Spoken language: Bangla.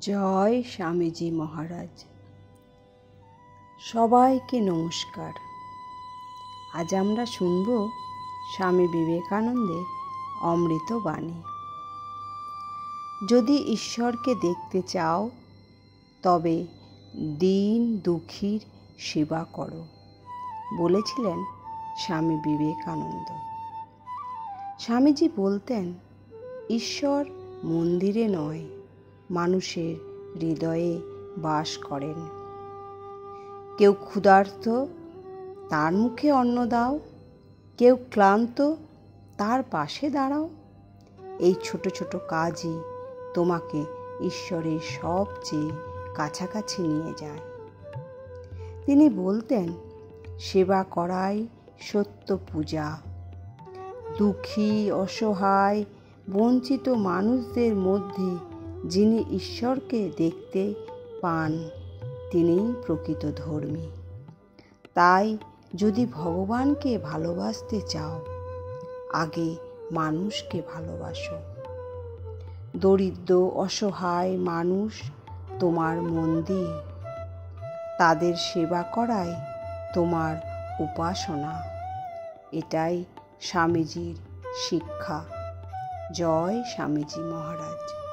জয় স্বামীজি মহারাজ। সবাইকে নমস্কার। আজ আমরা শুনব স্বামী বিবেকানন্দের অমৃত বাণী। যদি ঈশ্বরকে দেখতে চাও তবে দীন দুঃখীর সেবা করো, বলেছিলেন স্বামী বিবেকানন্দ। স্বামীজি বলতেন, ঈশ্বর মন্দিরে নয়, মানুষের হৃদয়ে বাস করেন। কেউ ক্ষুধার্ত, তার মুখে অন্ন দাও। কেউ ক্লান্ত, তার পাশে দাঁড়াও। এই ছোট ছোট কাজই তোমাকে ঈশ্বরের সবচেয়ে কাছাকাছি নিয়ে যায়। তিনি বলতেন, সেবা করাই সত্য পূজা। দুঃখী, অসহায়, বঞ্চিত মানুষদের মধ্যে যিনি ঈশ্বরকে দেখতে পান, তিনিই প্রকৃত ধর্মী। তাই যদি ভগবানকে ভালোবাসতে চাও, আগে মানুষকে ভালোবাসো। দরিদ্র অসহায় মানুষ তোমার মন্দির, তাদের সেবা করাই তোমার উপাসনা। এটাই স্বামীজির শিক্ষা। জয় স্বামীজি মহারাজ।